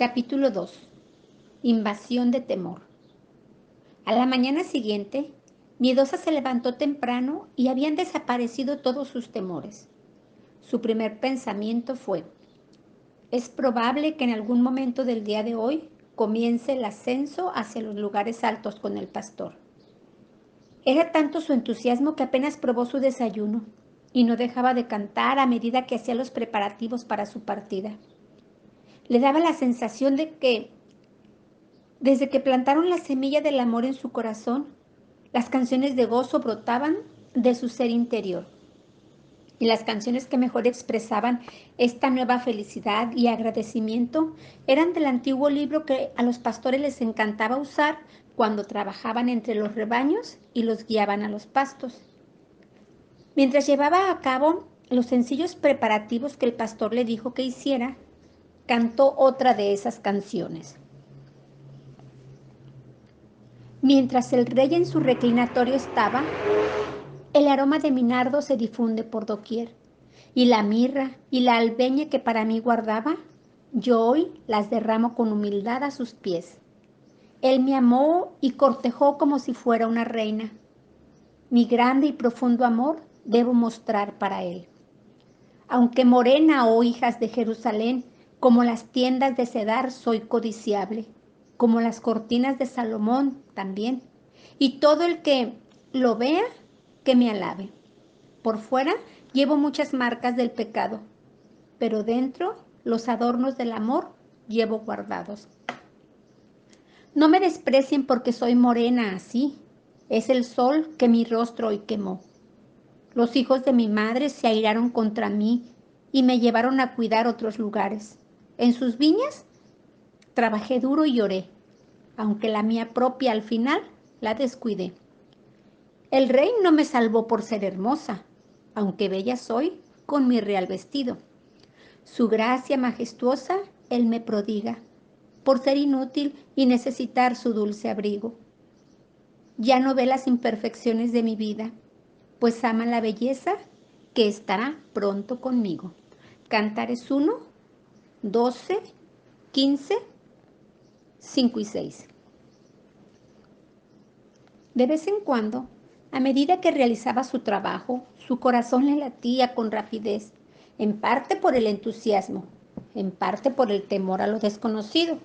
Capítulo 2. Invasión de temor. A la mañana siguiente, miedosa se levantó temprano y habían desaparecido todos sus temores. Su primer pensamiento fue: es probable que en algún momento del día de hoy comience el ascenso hacia los lugares altos con el pastor. Era tanto su entusiasmo que apenas probó su desayuno y no dejaba de cantar a medida que hacía los preparativos para su partida. Le daba la sensación de que, desde que plantaron la semilla del amor en su corazón, las canciones de gozo brotaban de su ser interior. Y las canciones que mejor expresaban esta nueva felicidad y agradecimiento eran del antiguo libro que a los pastores les encantaba usar cuando trabajaban entre los rebaños y los guiaban a los pastos. Mientras llevaba a cabo los sencillos preparativos que el pastor le dijo que hiciera, cantó otra de esas canciones. Mientras el rey en su reclinatorio estaba, el aroma de mi nardo se difunde por doquier, y la mirra y la albeña que para mí guardaba, yo hoy las derramo con humildad a sus pies. Él me amó y cortejó como si fuera una reina. Mi grande y profundo amor debo mostrar para él. Aunque morena, oh hijas de Jerusalén, como las tiendas de Cedar soy codiciable, como las cortinas de Salomón también. Y todo el que lo vea, que me alabe. Por fuera llevo muchas marcas del pecado, pero dentro los adornos del amor llevo guardados. No me desprecien porque soy morena así. Es el sol que mi rostro hoy quemó. Los hijos de mi madre se airaron contra mí y me llevaron a cuidar otros lugares. En sus viñas trabajé duro y lloré, aunque la mía propia al final la descuidé. El rey no me salvó por ser hermosa, aunque bella soy con mi real vestido. Su gracia majestuosa él me prodiga, por ser inútil y necesitar su dulce abrigo. Ya no ve las imperfecciones de mi vida, pues ama la belleza que estará pronto conmigo. Cantares 1, 12, 15, 5 y 6. De vez en cuando, a medida que realizaba su trabajo, su corazón le latía con rapidez, en parte por el entusiasmo, en parte por el temor a lo desconocido.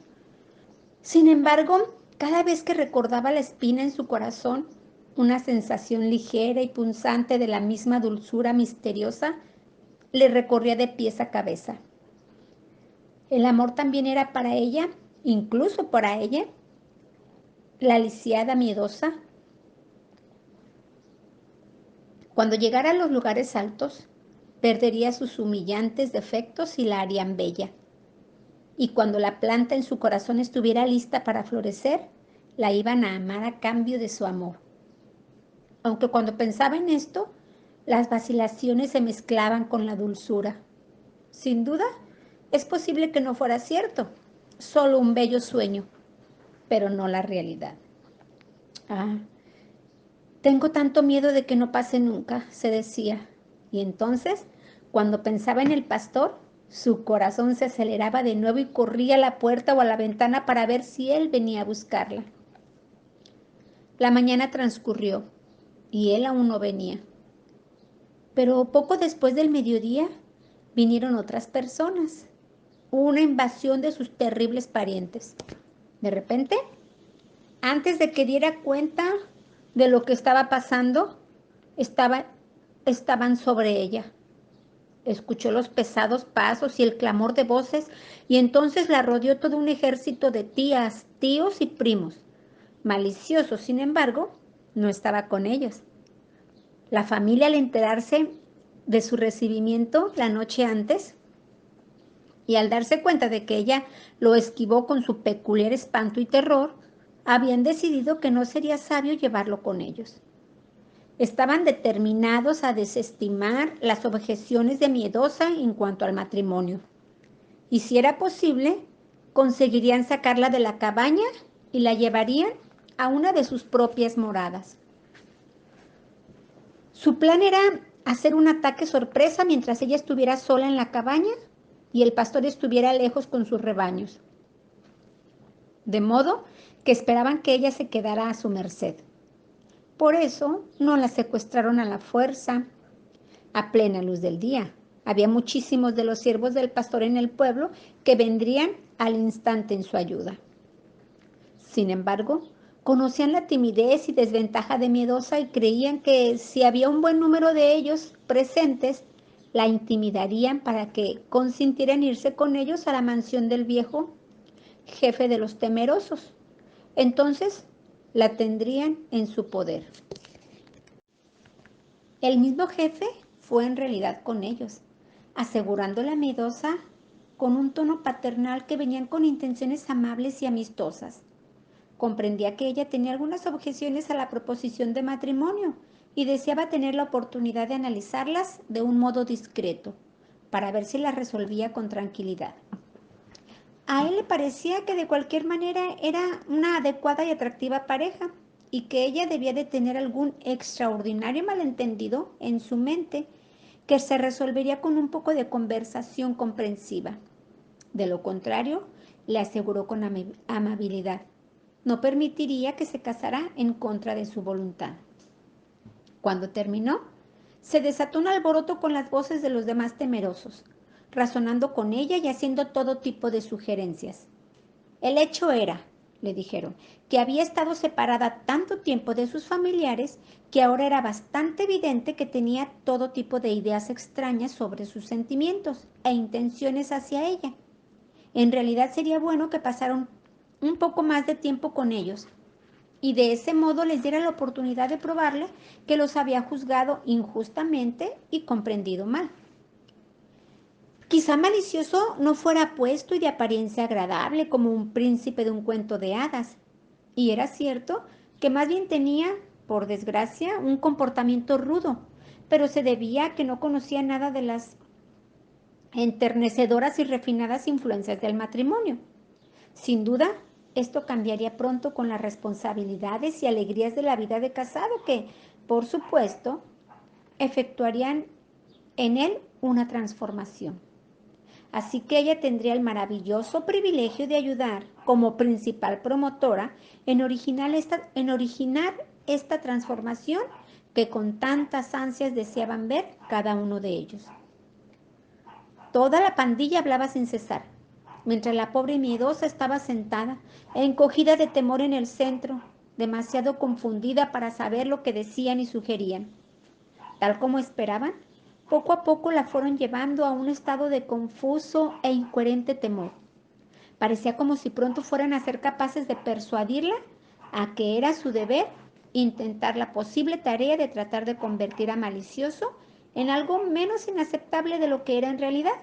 Sin embargo, cada vez que recordaba la espina en su corazón, una sensación ligera y punzante de la misma dulzura misteriosa le recorría de pies a cabeza. El amor también era para ella, incluso para ella, la lisiada miedosa. Cuando llegara a los lugares altos, perdería sus humillantes defectos y la harían bella. Y cuando la planta en su corazón estuviera lista para florecer, la iban a amar a cambio de su amor. Aunque cuando pensaba en esto, las vacilaciones se mezclaban con la dulzura. Sin duda, es posible que no fuera cierto, solo un bello sueño, pero no la realidad. Tengo tanto miedo de que no pase nunca, se decía. Y entonces, cuando pensaba en el pastor, su corazón se aceleraba de nuevo y corría a la puerta o a la ventana para ver si él venía a buscarla. La mañana transcurrió y él aún no venía. Pero poco después del mediodía vinieron otras personas. Una invasión de sus terribles parientes. De repente, antes de que diera cuenta de lo que estaba pasando, estaban sobre ella. Escuchó los pesados pasos y el clamor de voces, y entonces la rodeó todo un ejército de tías, tíos y primos. Malicioso, sin embargo, no estaba con ellos. La familia, al enterarse de su recibimiento la noche antes, y al darse cuenta de que ella lo esquivó con su peculiar espanto y terror, habían decidido que no sería sabio llevarlo con ellos. Estaban determinados a desestimar las objeciones de Miedosa en cuanto al matrimonio. Y si era posible, conseguirían sacarla de la cabaña y la llevarían a una de sus propias moradas. Su plan era hacer un ataque sorpresa mientras ella estuviera sola en la cabaña y el pastor estuviera lejos con sus rebaños. de modo que esperaban que ella se quedara a su merced. Por eso no la secuestraron a la fuerza, a plena luz del día. Había muchísimos de los siervos del pastor en el pueblo que vendrían al instante en su ayuda. Sin embargo, conocían la timidez y desventaja de Miedosa y creían que si había un buen número de ellos presentes, la intimidarían para que consintieran irse con ellos a la mansión del viejo jefe de los temerosos. Entonces, la tendrían en su poder. El mismo jefe fue en realidad con ellos, asegurándole a Miedosa con un tono paternal que venían con intenciones amables y amistosas. Comprendía que ella tenía algunas objeciones a la proposición de matrimonio y deseaba tener la oportunidad de analizarlas de un modo discreto, para ver si las resolvía con tranquilidad. A él le parecía que de cualquier manera era una adecuada y atractiva pareja y que ella debía de tener algún extraordinario malentendido en su mente que se resolvería con un poco de conversación comprensiva. De lo contrario, le aseguró con amabilidad, no permitiría que se casara en contra de su voluntad. Cuando terminó, se desató un alboroto con las voces de los demás temerosos, razonando con ella y haciendo todo tipo de sugerencias. El hecho era, le dijeron, que había estado separada tanto tiempo de sus familiares que ahora era bastante evidente que tenía todo tipo de ideas extrañas sobre sus sentimientos e intenciones hacia ella. En realidad sería bueno que pasaran un poco más de tiempo con ellos y de ese modo les diera la oportunidad de probarle que los había juzgado injustamente y comprendido mal. Quizá Malicioso no fuera apuesto y de apariencia agradable como un príncipe de un cuento de hadas, y era cierto que más bien tenía, por desgracia, un comportamiento rudo, pero se debía a que no conocía nada de las enternecedoras y refinadas influencias del matrimonio. Sin duda, esto cambiaría pronto con las responsabilidades y alegrías de la vida de casado que, por supuesto, efectuarían en él una transformación. Así que ella tendría el maravilloso privilegio de ayudar como principal promotora en originar esta transformación que con tantas ansias deseaban ver cada uno de ellos. Toda la pandilla hablaba sin cesar, mientras la pobre Miedosa estaba sentada, encogida de temor en el centro, demasiado confundida para saber lo que decían y sugerían. Tal como esperaban, poco a poco la fueron llevando a un estado de confuso e incoherente temor. Parecía como si pronto fueran a ser capaces de persuadirla a que era su deber intentar la posible tarea de tratar de convertir a Malicioso en algo menos inaceptable de lo que era en realidad.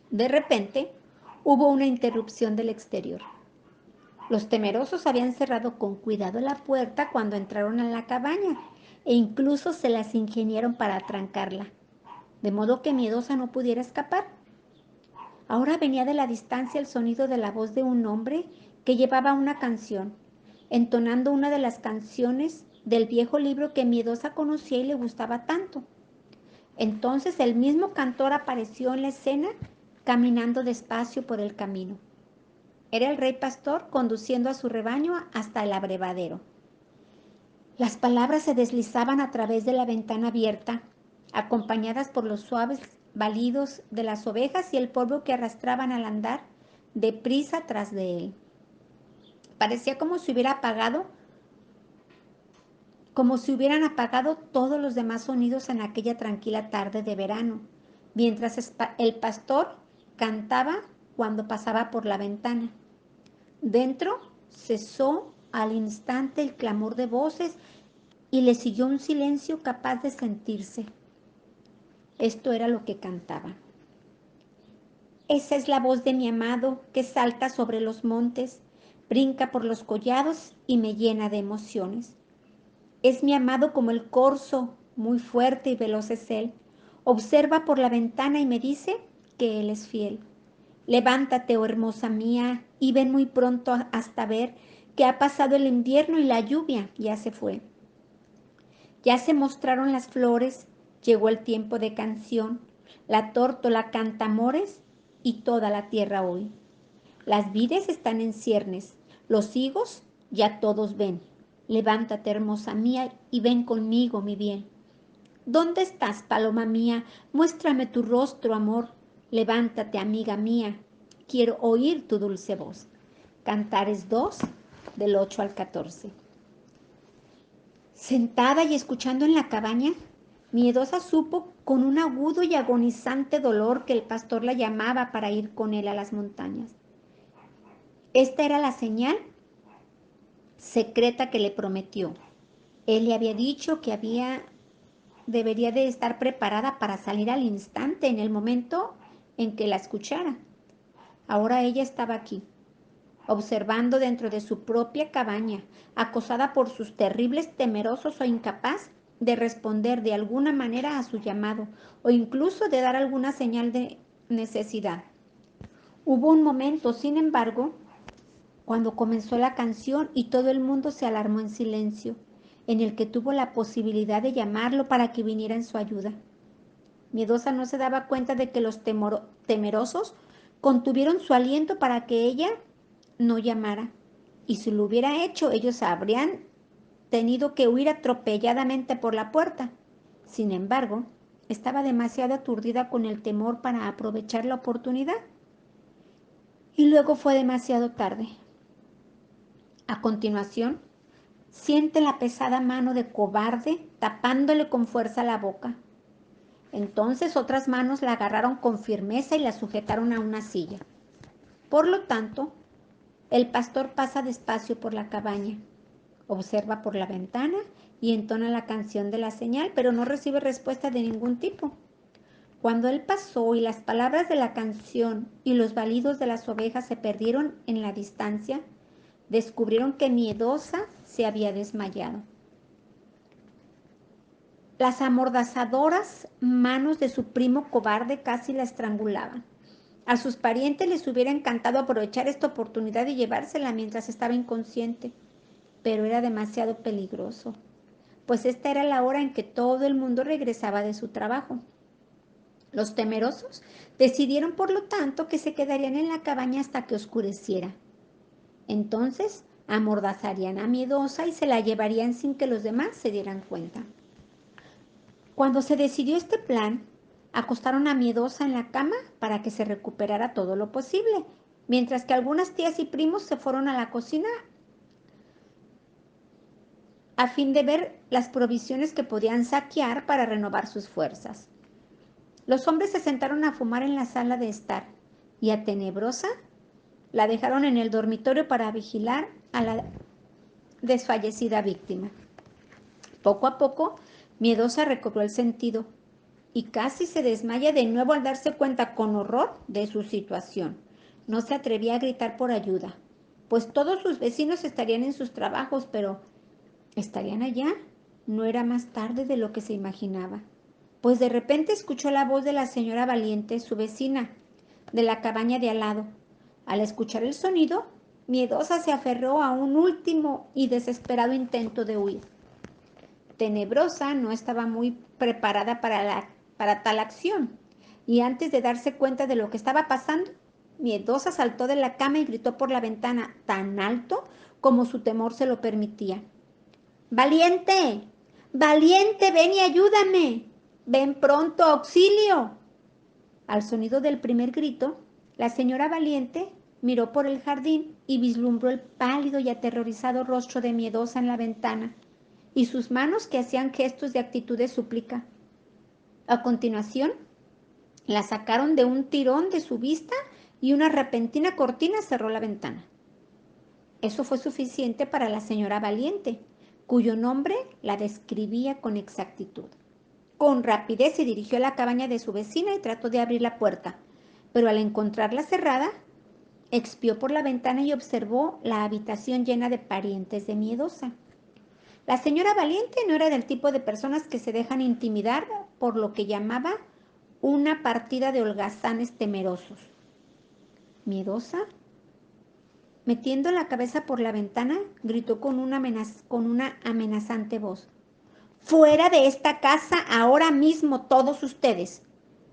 De repente, hubo una interrupción del exterior. Los temerosos habían cerrado con cuidado la puerta cuando entraron a la cabaña e incluso se las ingeniaron para atrancarla, de modo que Miedosa no pudiera escapar. Ahora venía de la distancia el sonido de la voz de un hombre que llevaba una canción, entonando una de las canciones del viejo libro que Miedosa conocía y le gustaba tanto. Entonces el mismo cantor apareció en la escena, caminando despacio por el camino. Era el rey pastor conduciendo a su rebaño hasta el abrevadero. Las palabras se deslizaban a través de la ventana abierta, acompañadas por los suaves balidos de las ovejas y el polvo que arrastraban al andar deprisa tras de él. Parecía como si hubieran apagado todos los demás sonidos en aquella tranquila tarde de verano, mientras el pastor cantaba cuando pasaba por la ventana. Dentro cesó al instante el clamor de voces y le siguió un silencio capaz de sentirse. Esto era lo que cantaba. Esa es la voz de mi amado que salta sobre los montes, brinca por los collados y me llena de emociones. Es mi amado como el corzo, muy fuerte y veloz es él. Observa por la ventana y me dice que él es fiel. Levántate, oh hermosa mía, y ven muy pronto hasta ver que ha pasado el invierno y la lluvia ya se fue. Ya se mostraron las flores, llegó el tiempo de canción, la tórtola canta amores y toda la tierra hoy. Las vides están en ciernes, los higos ya todos ven. Levántate, hermosa mía, y ven conmigo, mi bien. ¿Dónde estás, paloma mía? Muéstrame tu rostro, amor. Levántate, amiga mía, quiero oír tu dulce voz. Cantares 2, del 8 al 14. Sentada y escuchando en la cabaña, Miedosa supo con un agudo y agonizante dolor que el pastor la llamaba para ir con él a las montañas. Esta era la señal secreta que le prometió. Él le había dicho que debería de estar preparada para salir al instante en el momento en que la escuchara. Ahora ella estaba aquí, observando dentro de su propia cabaña, acosada por sus terribles temerosos o incapaz de responder de alguna manera a su llamado o incluso de dar alguna señal de necesidad. Hubo un momento, sin embargo, cuando comenzó la canción y todo el mundo se alarmó en silencio, en el que tuvo la posibilidad de llamarlo para que viniera en su ayuda. Miedosa no se daba cuenta de que los temerosos contuvieron su aliento para que ella no llamara. Y si lo hubiera hecho, ellos habrían tenido que huir atropelladamente por la puerta. Sin embargo, estaba demasiado aturdida con el temor para aprovechar la oportunidad. Y luego fue demasiado tarde. A continuación, siente la pesada mano de cobarde tapándole con fuerza la boca. Entonces otras manos la agarraron con firmeza y la sujetaron a una silla. Por lo tanto, el pastor pasa despacio por la cabaña, observa por la ventana y entona la canción de la señal, pero no recibe respuesta de ningún tipo. Cuando él pasó y las palabras de la canción y los balidos de las ovejas se perdieron en la distancia, descubrieron que Miedosa se había desmayado. Las amordazadoras manos de su primo cobarde casi la estrangulaban. A sus parientes les hubiera encantado aprovechar esta oportunidad y llevársela mientras estaba inconsciente, pero era demasiado peligroso, pues esta era la hora en que todo el mundo regresaba de su trabajo. Los temerosos decidieron, por lo tanto, que se quedarían en la cabaña hasta que oscureciera. Entonces, amordazarían a Miedosa y se la llevarían sin que los demás se dieran cuenta. Cuando se decidió este plan, acostaron a Miedosa en la cama para que se recuperara todo lo posible, mientras que algunas tías y primos se fueron a la cocina a fin de ver las provisiones que podían saquear para renovar sus fuerzas. Los hombres se sentaron a fumar en la sala de estar y a Tenebrosa la dejaron en el dormitorio para vigilar a la desfallecida víctima. Poco a poco, Miedosa recobró el sentido y casi se desmaya de nuevo al darse cuenta con horror de su situación. No se atrevía a gritar por ayuda, pues todos sus vecinos estarían en sus trabajos, pero ¿estarían allá? No era más tarde de lo que se imaginaba, pues de repente escuchó la voz de la señora Valiente, su vecina, de la cabaña de al lado. Al escuchar el sonido, Miedosa se aferró a un último y desesperado intento de huir. Tenebrosa no estaba muy preparada para tal acción, y antes de darse cuenta de lo que estaba pasando, Miedosa saltó de la cama y gritó por la ventana tan alto como su temor se lo permitía. ¡Valiente! ¡Valiente! ¡Ven y ayúdame! ¡Ven pronto, auxilio! Al sonido del primer grito, la señora Valiente miró por el jardín y vislumbró el pálido y aterrorizado rostro de Miedosa en la ventana y sus manos que hacían gestos de actitud de súplica. A continuación, la sacaron de un tirón de su vista y una repentina cortina cerró la ventana. Eso fue suficiente para la señora Valiente, cuyo nombre la describía con exactitud. Con rapidez se dirigió a la cabaña de su vecina y trató de abrir la puerta, pero al encontrarla cerrada, expió por la ventana y observó la habitación llena de parientes de Miedosa. La señora Valiente no era del tipo de personas que se dejan intimidar por lo que llamaba una partida de holgazanes temerosos. Miedosa, metiendo la cabeza por la ventana, gritó con una amenazante voz. ¡Fuera de esta casa ahora mismo todos ustedes!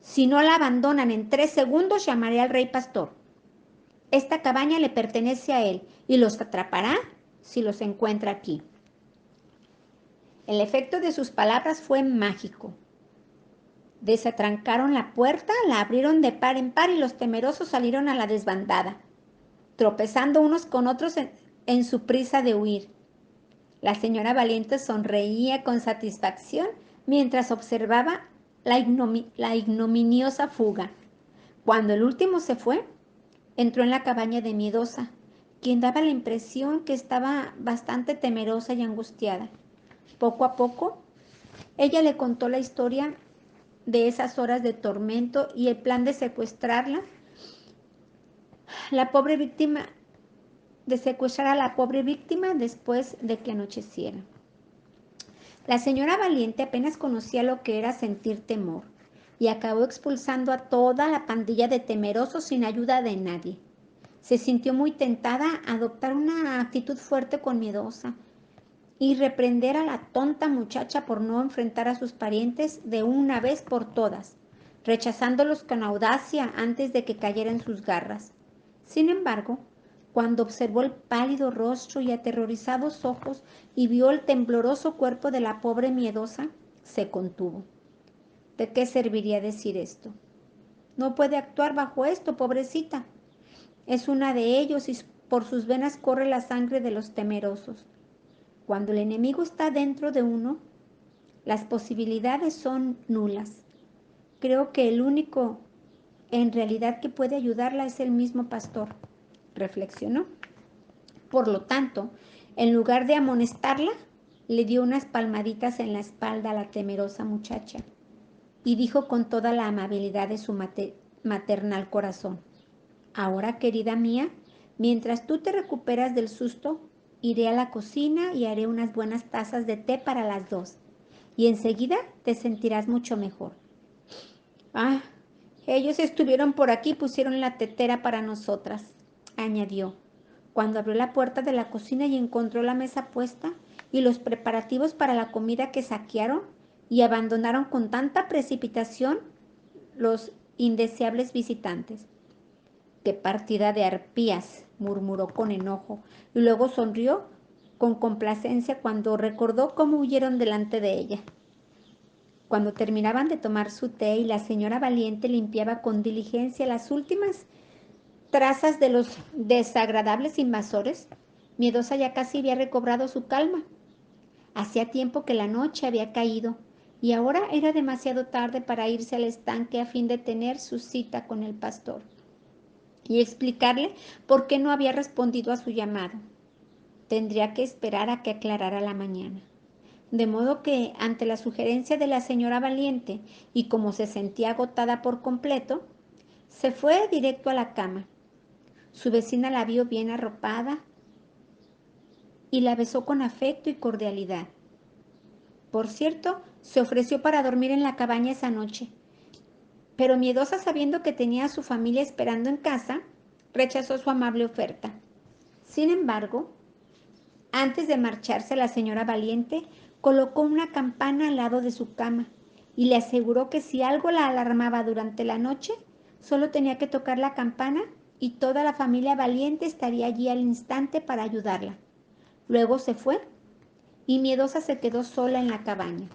Si no la abandonan en 3 segundos, llamaré al rey pastor. Esta cabaña le pertenece a él y los atrapará si los encuentra aquí. El efecto de sus palabras fue mágico. Desatrancaron la puerta, la abrieron de par en par y los temerosos salieron a la desbandada, tropezando unos con otros en su prisa de huir. La señora Valiente sonreía con satisfacción mientras observaba la ignominiosa fuga. Cuando el último se fue, entró en la cabaña de Miedosa, quien daba la impresión que estaba bastante temerosa y angustiada. Poco a poco, ella le contó la historia de esas horas de tormento y el plan de secuestrarla. Secuestrar a la pobre víctima después de que anocheciera. La señora Valiente apenas conocía lo que era sentir temor y acabó expulsando a toda la pandilla de temerosos sin ayuda de nadie. Se sintió muy tentada a adoptar una actitud fuerte con Miedosa y reprender a la tonta muchacha por no enfrentar a sus parientes de una vez por todas, rechazándolos con audacia antes de que cayera en sus garras. Sin embargo, cuando observó el pálido rostro y aterrorizados ojos y vio el tembloroso cuerpo de la pobre Miedosa, se contuvo. ¿De qué serviría decir esto? No puede actuar bajo esto, pobrecita. Es una de ellos y por sus venas corre la sangre de los temerosos. Cuando el enemigo está dentro de uno, las posibilidades son nulas. Creo que el único en realidad que puede ayudarla es el mismo pastor, reflexionó. Por lo tanto, en lugar de amonestarla, le dio unas palmaditas en la espalda a la temerosa muchacha y dijo con toda la amabilidad de su maternal corazón: ahora, querida mía, mientras tú te recuperas del susto, iré a la cocina y haré unas buenas tazas de té para las dos, y enseguida te sentirás mucho mejor. Ah, ellos estuvieron por aquí y pusieron la tetera para nosotras, añadió, cuando abrió la puerta de la cocina y encontró la mesa puesta y los preparativos para la comida que saquearon y abandonaron con tanta precipitación los indeseables visitantes. ¡Qué partida de arpías!, murmuró con enojo, y luego sonrió con complacencia cuando recordó cómo huyeron delante de ella. Cuando terminaban de tomar su té y la señora Valiente limpiaba con diligencia las últimas trazas de los desagradables invasores, Miedosa ya casi había recobrado su calma. Hacía tiempo que la noche había caído y ahora era demasiado tarde para irse al estanque a fin de tener su cita con el pastor y explicarle por qué no había respondido a su llamado. Tendría que esperar a que aclarara la mañana. De modo que, ante la sugerencia de la señora Valiente y como se sentía agotada por completo, se fue directo a la cama. Su vecina la vio bien arropada y la besó con afecto y cordialidad. Por cierto, se ofreció para dormir en la cabaña esa noche, pero Miedosa, sabiendo que tenía a su familia esperando en casa, rechazó su amable oferta. Sin embargo, antes de marcharse, la señora Valiente colocó una campana al lado de su cama y le aseguró que si algo la alarmaba durante la noche, solo tenía que tocar la campana y toda la familia Valiente estaría allí al instante para ayudarla. Luego se fue y Miedosa se quedó sola en la cabaña.